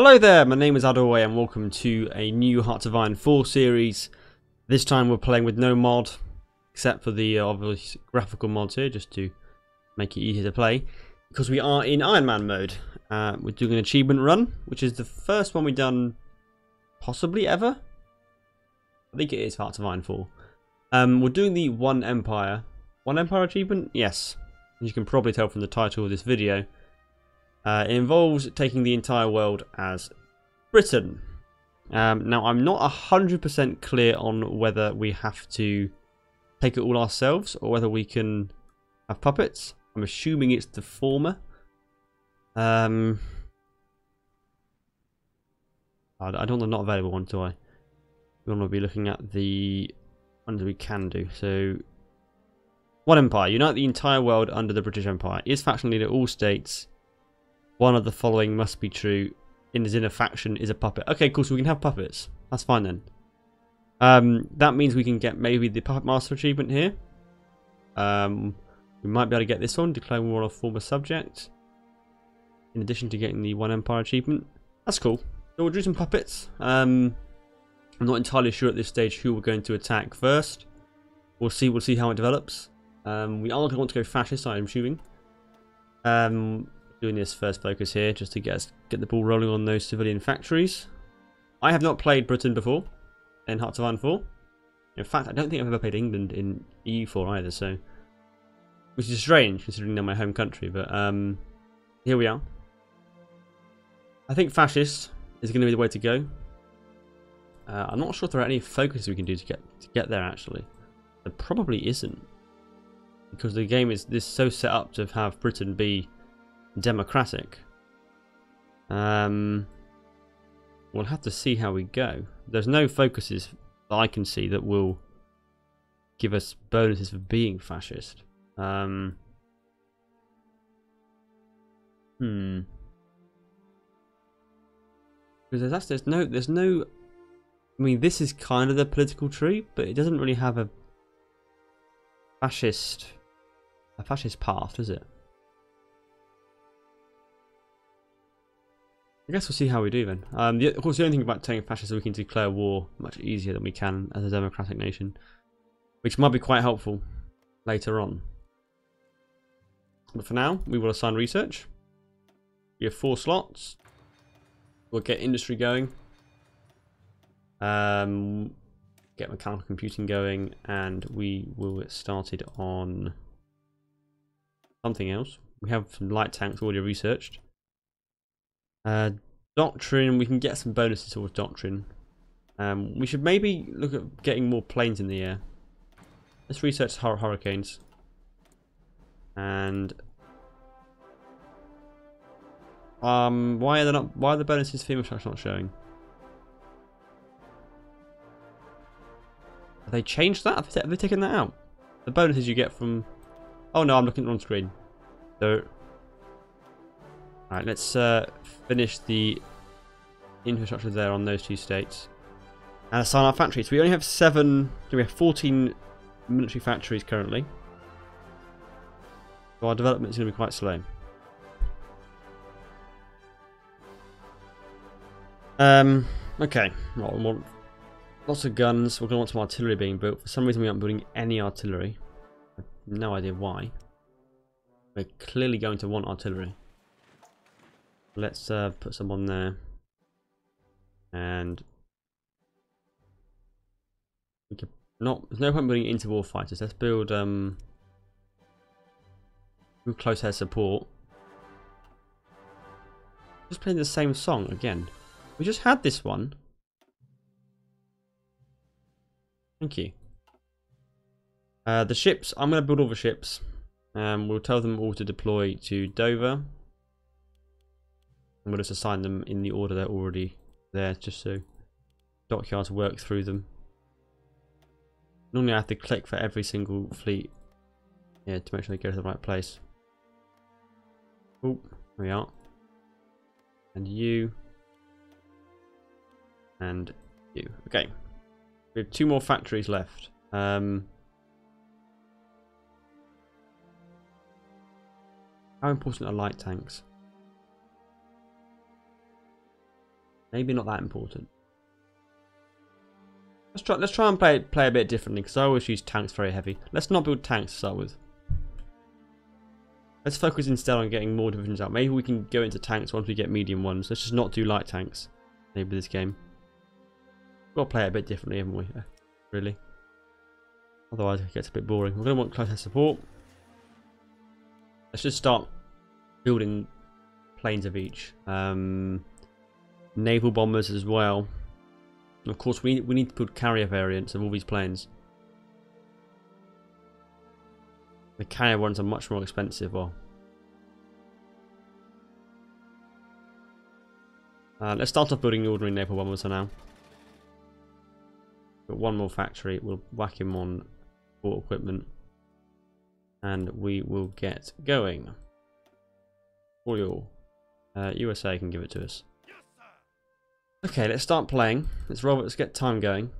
Hello there, my name is Adaway and welcome to a new Hearts of Iron 4 series. This time we're playing with no mod, except for the obvious graphical mods here, just to make it easier to play. Because we are in Iron Man mode. We're doing an achievement run, which is the first one we've done possibly ever. I think it is Hearts of Iron 4. We're doing the One Empire achievement? Yes. As you can probably tell from the title of this video. It involves taking the entire world as Britain. Now, I'm not 100% clear on whether we have to take it all ourselves or whether we can have puppets. I'm assuming it's the former. I don't want the not available one, do I? We want to be looking at the ones we can do. So, One Empire. Unite the entire world under the British Empire. Is faction leader all states. One of the following must be true. In a faction is a puppet. Okay, cool. So we can have puppets. That's fine then. That means we can get maybe the Puppet Master achievement here. We might be able to get this one. Declare war on a former subject. In addition to getting the One Empire achievement. That's cool. So we'll do some puppets. I'm not entirely sure at this stage who we're going to attack first. We'll see how it develops. We are going to want to go fascist, I'm assuming. Doing this first focus here just to get the ball rolling on those civilian factories. I have not played Britain before in Hearts of Iron 4. In fact, I don't think I've ever played England in EU4 either, so which is strange considering they're my home country. But here we are. I think fascist is going to be the way to go. I'm not sure if there are any focuses we can do to get there. Actually, there probably isn't, because the game is so set up to have Britain be democratic. We'll have to see how we go. There's no focuses that I can see that will give us bonuses for being fascist. Because there's no. I mean, this is kind of the political tree, but it doesn't really have a fascist path, does it? I guess we'll see how we do then. Of course, the only thing about taking fascists is we can declare war much easier than we can as a democratic nation, which might be quite helpful later on. But for now, we will assign research. We have 4 slots. We'll get industry going, get mechanical computing going, and we will get started on something else. We have some light tanks already researched. Doctrine, we can get some bonuses towards doctrine. We should maybe look at getting more planes in the air. Let's research hurricanes. And why are the bonuses for infrastructure not showing? Have they changed that? Have they taken that out? The bonuses you get from... Oh no, I'm looking on screen. So alright, let's finish the infrastructure there on those 2 states. And assign our factories. So we only have 14 military factories currently. So our development is going to be quite slow. Okay. Well, we want lots of guns. We're going to want some artillery being built. For some reason we aren't building any artillery. I have no idea why. We're clearly going to want artillery. Let's put some on there, and we could not. There's no point building interwar fighters. Let's build close air support. Just playing the same song again. We just had this one. Thank you. The ships. I'm going to build all the ships. We'll tell them all to deploy to Dover. I'm going to just assign them in the order they're already there, just so dockyards work through them. Normally I have to click for every single fleet, yeah, to make sure they go to the right place. Oh, there we are. And you. And you. Okay. We have 2 more factories left. How important are light tanks? Maybe not that important. Let's try and play a bit differently, because I always use tanks very heavy. Let's not build tanks to start with. Let's focus instead on getting more divisions out. Maybe we can go into tanks once we get medium ones. Let's just not do light tanks. Maybe this game. We've got to play it a bit differently, haven't we? Really. Otherwise it gets a bit boring. We're going to want close air support. Let's just start building planes of each. Naval bombers as well. And of course we need to build carrier variants of all these planes. The carrier ones are much more expensive. Let's start off building the ordinary naval bombers for now. Got one more factory. We'll whack him on port equipment, and we will get going. Oil. USA can give it to us. Okay, let's start playing. Let's get time going.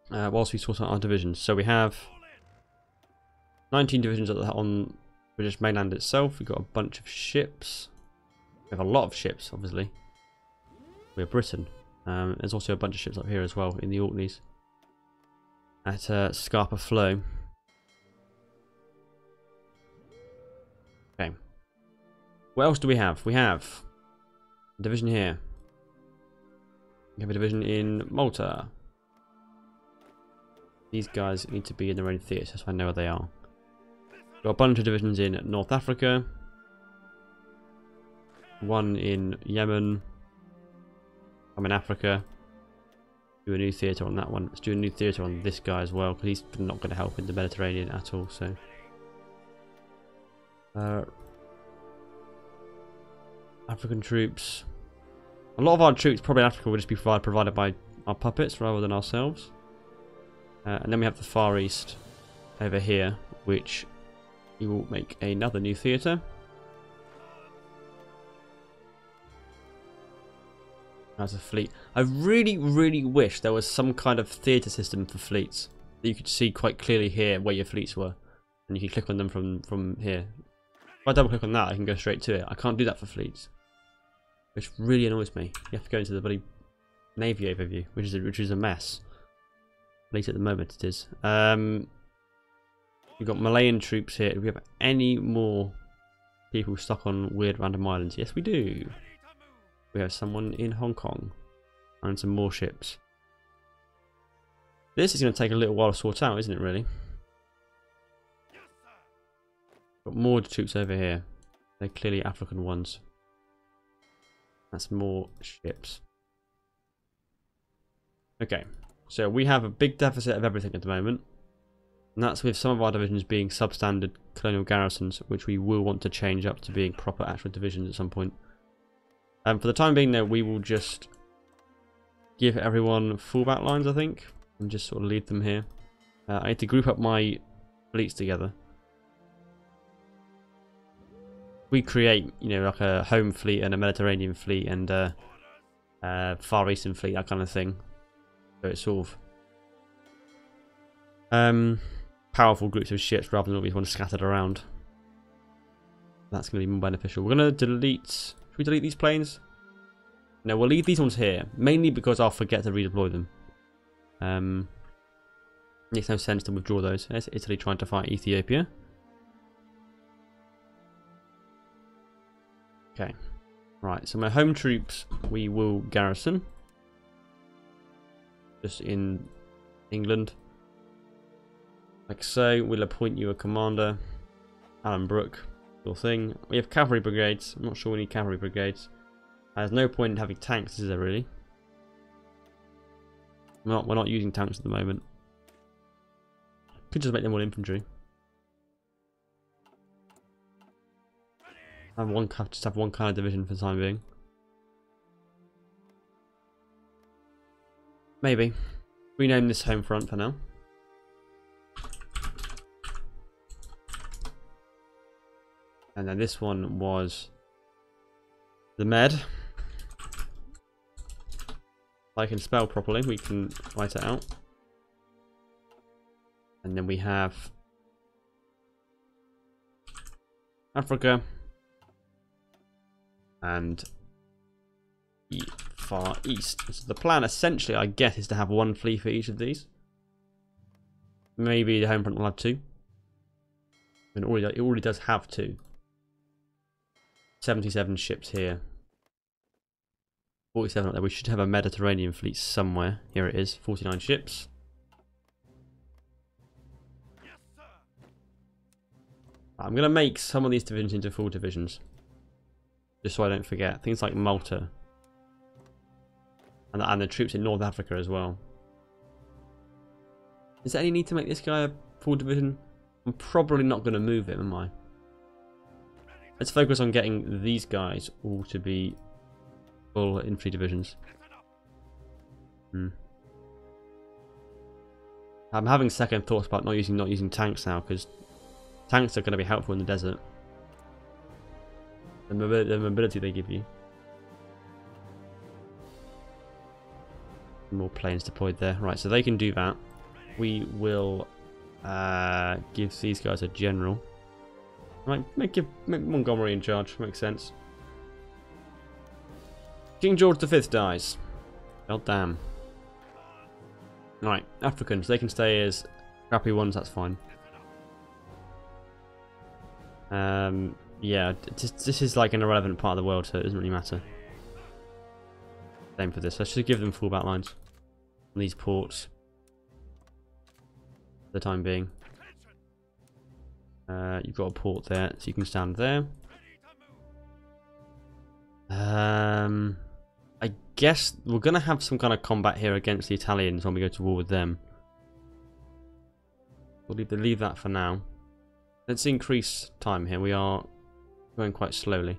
Whilst we sort out our divisions. So we have 19 divisions on British mainland itself. We've got a bunch of ships. We have a lot of ships, obviously. We're Britain. There's also a bunch of ships up here as well in the Orkneys. At Scarpa Flow. Okay. What else do we have? We have a division here. We have a division in Malta. These guys need to be in their own theatre, so I know where they are. We've got a bunch of divisions in North Africa. One in Yemen. I'm in Africa. Do a new theatre on that one. Let's do a new theatre on this guy as well, because he's not going to help in the Mediterranean at all. So, African troops. A lot of our troops probably in Africa will just be provided by our puppets rather than ourselves. And then we have the Far East over here, which we will make another new theatre. As a fleet. I really, really wish there was some kind of theatre system for fleets that you could see quite clearly here where your fleets were, and you can click on them from here. If I double click on that, I can go straight to it. I can't do that for fleets, which really annoys me. You have to go into the bloody Navy overview, which is a mess. At least at the moment it is. We've got Malayan troops here. Do we have any more people stuck on weird random islands? Yes, we do. We have someone in Hong Kong and some more ships. This is going to take a little while to sort out, isn't it, really? Got more troops over here. They're clearly African ones. That's more ships. Okay, so we have a big deficit of everything at the moment. And that's with some of our divisions being substandard colonial garrisons, which we will want to change up to being proper actual divisions at some point. For the time being, though, we will just give everyone full back lines, I think, and just sort of leave them here. I need to group up my fleets together. We create, you know, like a home fleet and a Mediterranean fleet and a Far Eastern fleet, that kind of thing. So it's sort of powerful groups of ships rather than always one scattered around. That's going to be more beneficial. We're going to delete. Should we delete these planes? No, we'll leave these ones here. Mainly because I'll forget to redeploy them. Makes no sense to withdraw those. There's Italy trying to fight Ethiopia. Okay. Right, so my home troops we will garrison. Just in England. Like so, we'll appoint you a commander. Alan Brooke. Your thing. We have cavalry brigades. I'm not sure we need cavalry brigades. There's no point in having tanks, is there really? We're not using tanks at the moment. Could just make them all infantry. Just have one kind of division for the time being. Maybe. Rename this home front for now. And then this one was the Med. If I can spell properly, we can write it out. And then we have Africa and the Far East. So the plan, essentially, I guess, is to have one fleet for each of these. Maybe the home front will have two. And it already does have two. 77 ships here. 47 up there. We should have a Mediterranean fleet somewhere. Here it is. 49 ships. I'm going to make some of these divisions into full divisions. Just so I don't forget. Things like Malta. And the troops in North Africa as well. Is there any need to make this guy a full division? I'm probably not going to move him, am I? Let's focus on getting these guys all to be full infantry divisions. I'm having second thoughts about not using tanks now, because tanks are going to be helpful in the desert. The mobility they give you. More planes deployed there. Right, so they can do that. We will give these guys a general. Right, make Montgomery in charge. Makes sense. King George V dies. Well, damn. Right, Africans. They can stay as crappy ones. That's fine. Yeah, this is like an irrelevant part of the world, so it doesn't really matter. Same for this. Let's just give them full back lines on these ports for the time being. You've got a port there, so you can stand there. I guess we're going to have some kind of combat here against the Italians when we go to war with them. We'll leave that for now. Let's increase time here. We are going quite slowly.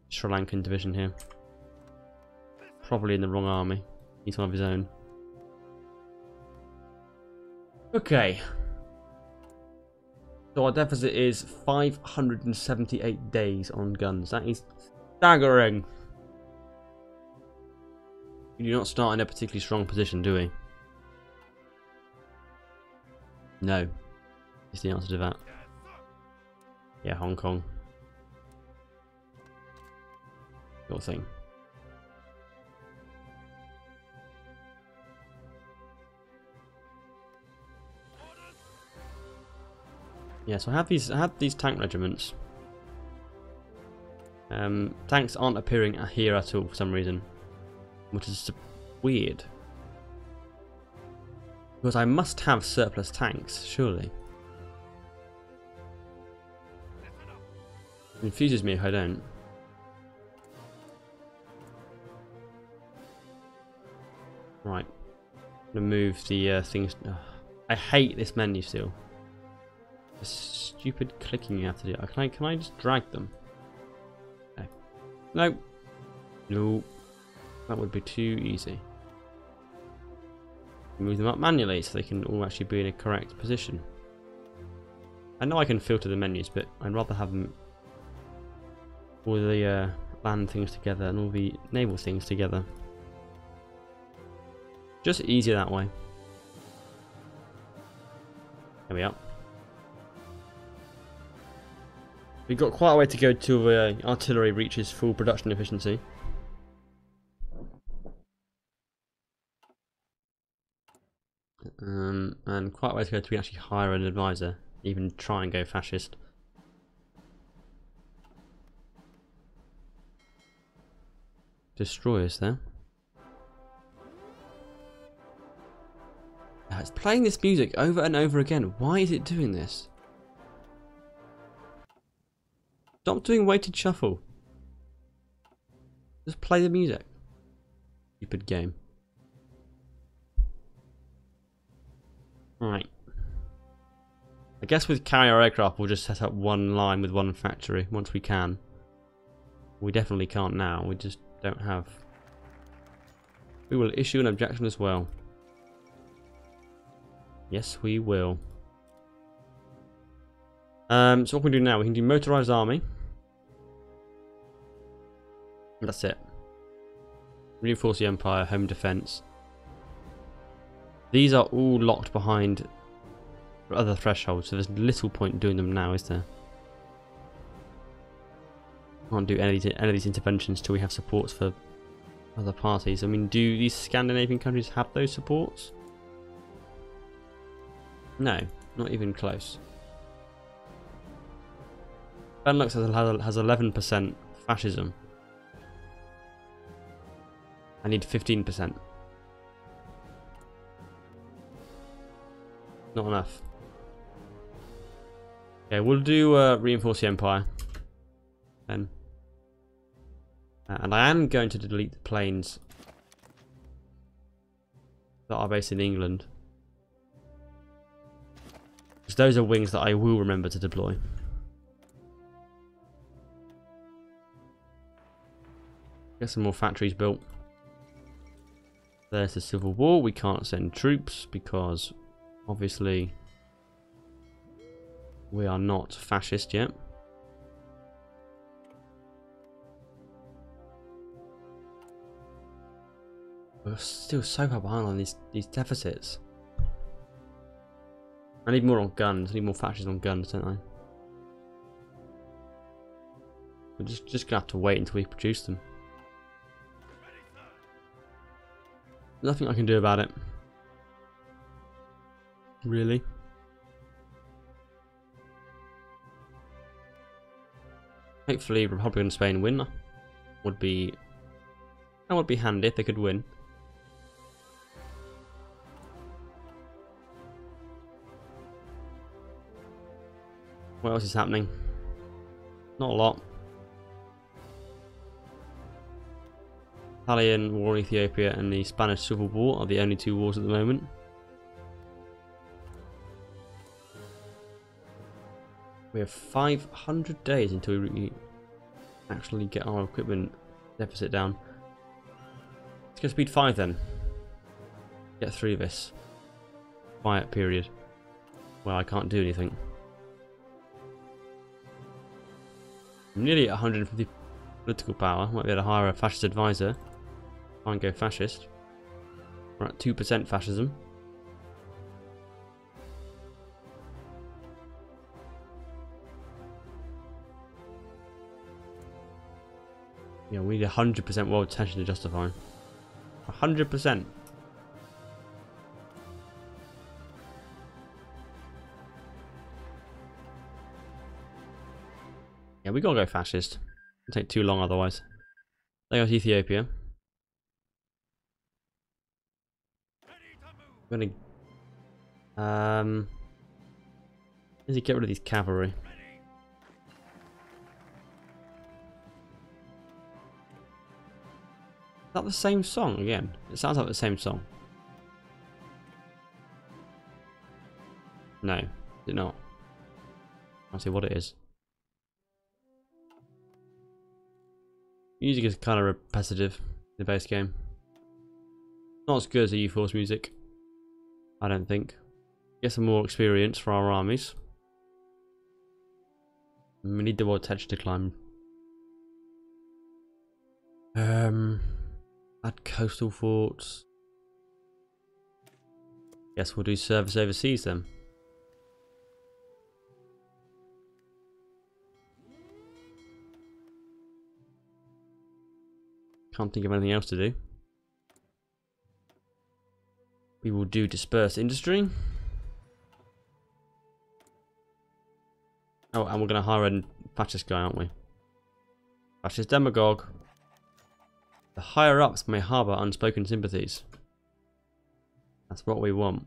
Sri Lankan division here. Probably in the wrong army. He's one of his own. Okay. So our deficit is 578 days on guns. That is staggering. We do not start in a particularly strong position, do we? No. Is the answer to that. Yeah, Hong Kong. Your thing. Yeah, so I have these tank regiments. Tanks aren't appearing here at all for some reason, which is weird. Because I must have surplus tanks, surely. It confuses me if I don't. Right. I'm gonna move the things. Ugh. I hate this menu still. The stupid clicking you have to do. Can I just drag them? Okay. No. No. That would be too easy. Move them up manually so they can all actually be in a correct position. I know I can filter the menus, but I'd rather have them all the land things together and all the naval things together. Just easier that way. There we are. We've got quite a way to go till artillery reaches full production efficiency. And quite a way to go till we actually hire an advisor, even try and go fascist. Destroyers there. It's playing this music over and over again. Why is it doing this? Stop doing weighted shuffle. Just play the music. Stupid game. Right. I guess with carrier aircraft we'll just set up one line with one factory once we can. We definitely can't now. We just don't have. We will issue an objection as well. Yes, we will. So what can we do now? We can do motorized army. That's it. Reinforce the Empire, home defense. These are all locked behind other thresholds, so there's little point doing them now, is there? Can't do any of these interventions till we have supports for other parties. I mean, do these Scandinavian countries have those supports? No, not even close. Benelux has 11% fascism. I need 15%. Not enough. Okay, we'll do reinforce the empire then. And I am going to delete the planes that are based in England, because those are wings that I will remember to deploy. Get some more factories built. There's the civil war. We can't send troops because obviously we are not fascist yet. We're still so far behind on these deficits. I need more on guns. I need more factories on guns, don't I? We're just gonna have to wait until we produce them. Nothing I can do about it. Really? Hopefully Republic and Spain win. That would be handy if they could win. What else is happening? Not a lot. Italian war in Ethiopia and the Spanish Civil War are the only two wars at the moment. We have 500 days until we actually get our equipment deficit down. Let's go speed 5 then. Get through this quiet period where I can't do anything. I'm nearly at 150 political power. Might be able to hire a fascist advisor. Try and go fascist. We're at 2% fascism. Yeah, we need 100% world attention to justify. 100%. Yeah, we gotta go fascist. It'll take too long otherwise. There goes Ethiopia. I'm gonna need to get rid of these cavalry. Is that the same song again? It sounds like the same song. No, is it not? I'll see what it is. Music is kind of repetitive in the base game. Not as good as the U-Force music, I don't think. Get some more experience for our armies. We need the world attention to climb. Add coastal forts. Guess we'll do service overseas then. Can't think of anything else to do. We will do dispersed industry. Oh, and we're going to hire a fascist guy, aren't we? Fascist demagogue. The higher ups may harbour unspoken sympathies. That's what we want.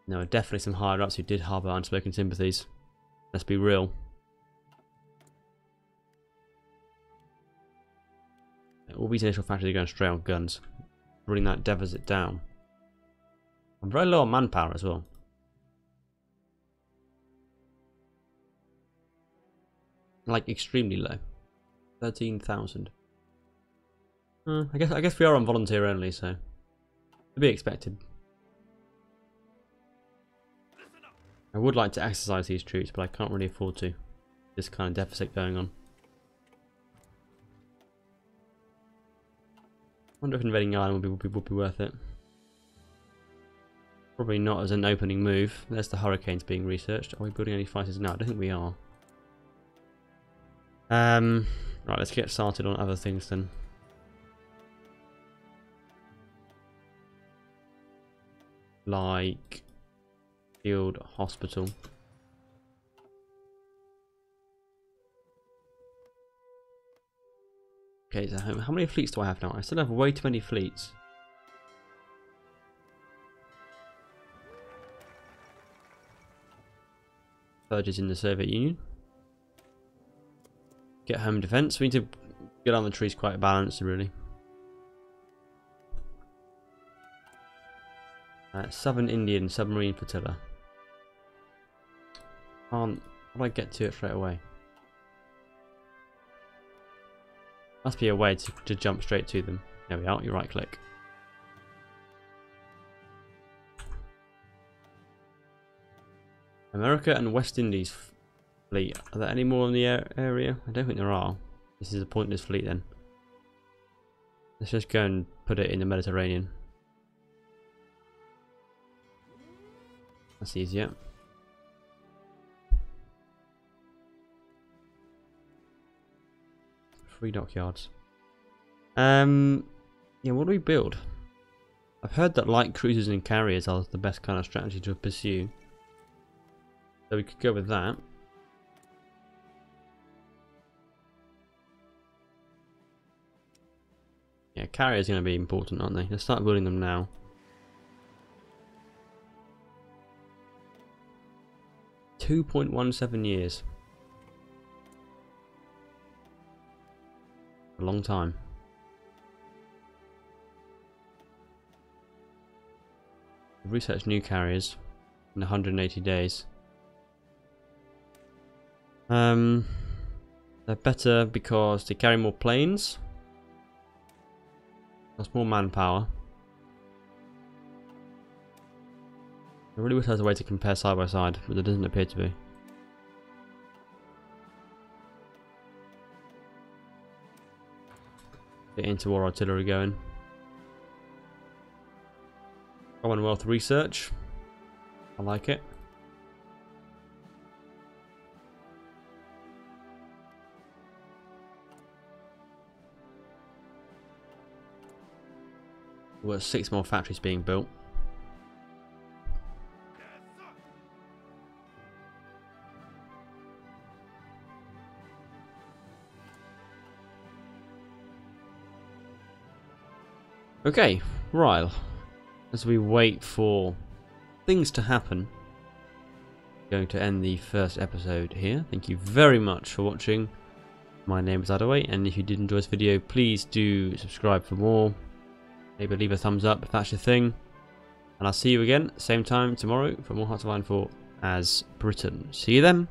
There are definitely some higher ups who did harbour unspoken sympathies. Let's be real. All these initial factories are going straight on guns. Bring that deficit down. I'm very low on manpower as well. Like extremely low. 13,000. I guess we are on volunteer only, so to be expected. I would like to exercise these troops, but I can't really afford to. This kind of deficit going on. I wonder if invading Ireland would be worth it. Probably not as an opening move. There's the hurricanes being researched. Are we building any fighters now? I don't think we are. Right, let's get started on other things then. Like field hospital. Okay, so how many fleets do I have now? I still have way too many fleets. Purges in the Soviet Union. Get home defense. We need to get on the trees quite balanced, really. Southern Indian submarine flotilla. How do I get to it straight away? Must be a way to jump straight to them. There we are, you right click. America and West Indies fleet. Are there any more in the area? I don't think there are. This is a pointless fleet then. Let's just go and put it in the Mediterranean. That's easier. Free dockyards. Yeah, what do we build? I've heard that light cruisers and carriers are the best kind of strategy to pursue. So we could go with that. Yeah, carriers are going to be important, aren't they? Let's start building them now. $2.17 years. A long time. Research new carriers in 180 days. They're better because they carry more planes. Cost more manpower. I really wish there was a way to compare side by side, but there doesn't appear to be. Get interwar artillery going. Commonwealth research. I like it. We've got 6 more factories being built. Okay, right. As we wait for things to happen, I'm going to end the first episode here. Thank you very much for watching. My name is Adaway, and if you did enjoy this video, please do subscribe for more. Maybe leave a thumbs up if that's your thing. And I'll see you again, same time tomorrow for more Hearts of Iron 4 as Britain. See you then.